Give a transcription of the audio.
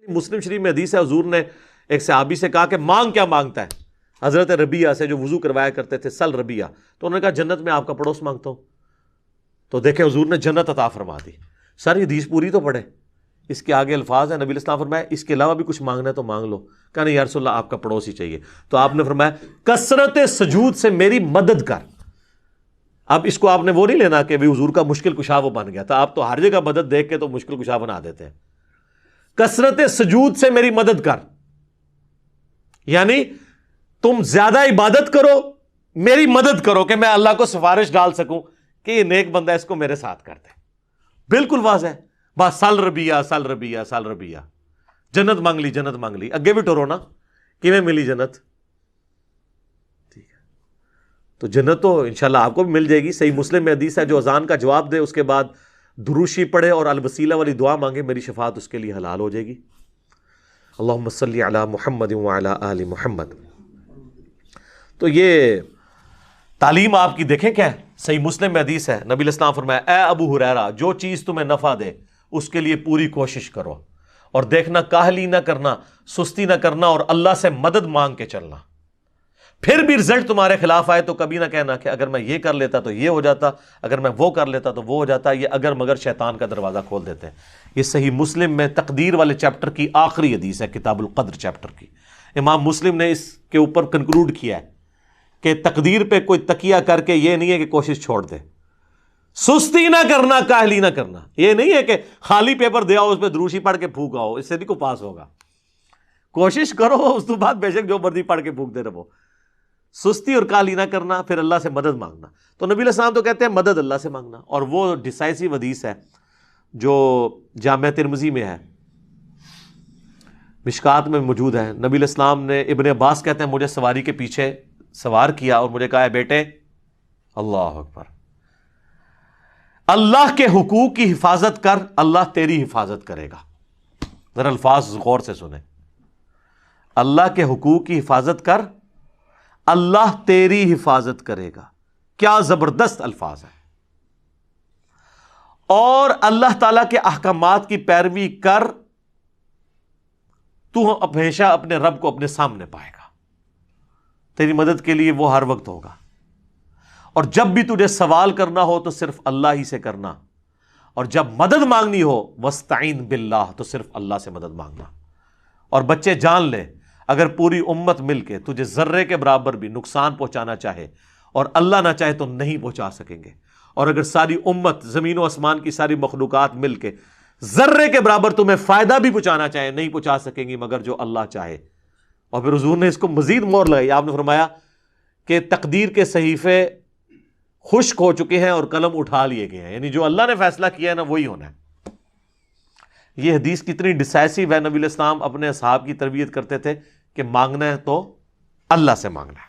مسلم شریف میں حدیث ہے، حضور نے ایک صحابی سے کہا کہ مانگ کیا مانگتا ہے؟ حضرت ربیعہ سے جو وضو کروایا کرتے تھے، سل ربیعہ، تو انہوں نے کہا جنت میں آپ کا پڑوس مانگتا ہوں. تو دیکھیں حضور نے جنت عطا فرما دی. سر یہ حدیث پوری تو پڑھے، اس کے آگے الفاظ ہیں، نبی علیہ السلام فرمایا اس کے علاوہ بھی کچھ مانگنا ہے تو مانگ لو. کہا نہیں یا رسول اللہ آپ کا پڑوس ہی چاہیے. تو آپ نے فرمایا کثرت سجود سے میری مدد کر. اب اس کو آپ نے وہ نہیں لینا کہ بھی حضور کا مشکل کشا وہ بن گیا تھا، آپ تو ہر جگہ مدد دیکھ کے تو مشکل کشا بنا دیتے ہیں. کثرت سجود سے میری مدد کر، یعنی تم زیادہ عبادت کرو، میری مدد کرو کہ میں اللہ کو سفارش ڈال سکوں کہ یہ نیک بندہ اس کو میرے ساتھ کر دے. بالکل واضح ہے. بس سل ربیعہ سل ربیعہ سل ربیعہ، جنت مانگ لی جنت مانگ لی. اگے بھی ٹورو نا کہ ملی جنت. ٹھیک ہے، تو جنت تو انشاءاللہ آپ کو بھی مل جائے گی. صحیح مسلم میں حدیث ہے جو اذان کا جواب دے اس کے بعد دروشی پڑھے اور الوسیلہ والی دعا مانگے، میری شفاعت اس کے لیے حلال ہو جائے گی. اللہم صلی علی محمد وعلی آل محمد. تو یہ تعلیم آپ کی دیکھیں کیا ہے. صحیح مسلم میں حدیث ہے، نبی علیہ السلام فرمایا اے ابو ہریرہ جو چیز تمہیں نفع دے اس کے لیے پوری کوشش کرو، اور دیکھنا کاہلی نہ کرنا، سستی نہ کرنا، اور اللہ سے مدد مانگ کے چلنا. پھر بھی رزلٹ تمہارے خلاف آئے تو کبھی نہ کہنا کہ اگر میں یہ کر لیتا تو یہ ہو جاتا، اگر میں وہ کر لیتا تو وہ ہو جاتا. یہ اگر مگر شیطان کا دروازہ کھول دیتے ہیں. یہ صحیح مسلم میں تقدیر والے چیپٹر کی آخری حدیث ہے، کتاب القدر چیپٹر کی. امام مسلم نے اس کے اوپر کنکلوڈ کیا ہے کہ تقدیر پہ کوئی تکیہ کر کے یہ نہیں ہے کہ کوشش چھوڑ دے. سستی نہ کرنا، کاہلی نہ کرنا. یہ نہیں ہے کہ خالی پیپر دے آؤ اس پہ دروشی پڑھ کے پھونک آؤ، اس سے نہیں کو پاس ہوگا. کوشش کرو، اس کے بعد بے شک جو مرضی پڑھ کے پھونکتے رہو. سستی اور کاہلی نہ کرنا، پھر اللہ سے مدد مانگنا. تو نبی علیہ السلام تو کہتے ہیں مدد اللہ سے مانگنا. اور وہ ڈیسائسو حدیث ہے جو جامع ترمذی میں ہے، مشکات میں موجود ہے. نبی علیہ السلام نے، ابن عباس کہتے ہیں مجھے سواری کے پیچھے سوار کیا اور مجھے کہا ہے بیٹے اللہ اکبر، اللہ کے حقوق کی حفاظت کر، اللہ تیری حفاظت کرے گا. ذرا الفاظ غور سے سنیں. اللہ کے حقوق کی حفاظت کر، اللہ تیری حفاظت کرے گا. کیا زبردست الفاظ ہے. اور اللہ تعالی کے احکامات کی پیروی کر، تو ہمیشہ اپنے رب کو اپنے سامنے پائے گا. تیری مدد کے لیے وہ ہر وقت ہوگا. اور جب بھی تجھے سوال کرنا ہو تو صرف اللہ ہی سے کرنا، اور جب مدد مانگنی ہو وَاسْتَعِن بِاللَّهِ تو صرف اللہ سے مدد مانگنا. اور بچے جان لے اگر پوری امت مل کے تجھے ذرے کے برابر بھی نقصان پہنچانا چاہے اور اللہ نہ چاہے تو نہیں پہنچا سکیں گے. اور اگر ساری امت، زمین و آسمان کی ساری مخلوقات مل کے ذرے کے برابر تمہیں فائدہ بھی پہنچانا چاہے نہیں پہنچا سکیں گی مگر جو اللہ چاہے. اور پھر حضور نے اس کو مزید مور لگائی. آپ نے فرمایا کہ تقدیر کے صحیفے خشک ہو چکے ہیں اور قلم اٹھا لیے گئے ہیں، یعنی جو اللہ نے فیصلہ کیا ہے نا وہی ہونا ہے. یہ حدیث کتنی ڈیسائسو ہے. نبی علیہ السلام اپنے اصحاب کی تربیت کرتے تھے کہ مانگنا ہے تو اللہ سے مانگنا ہے.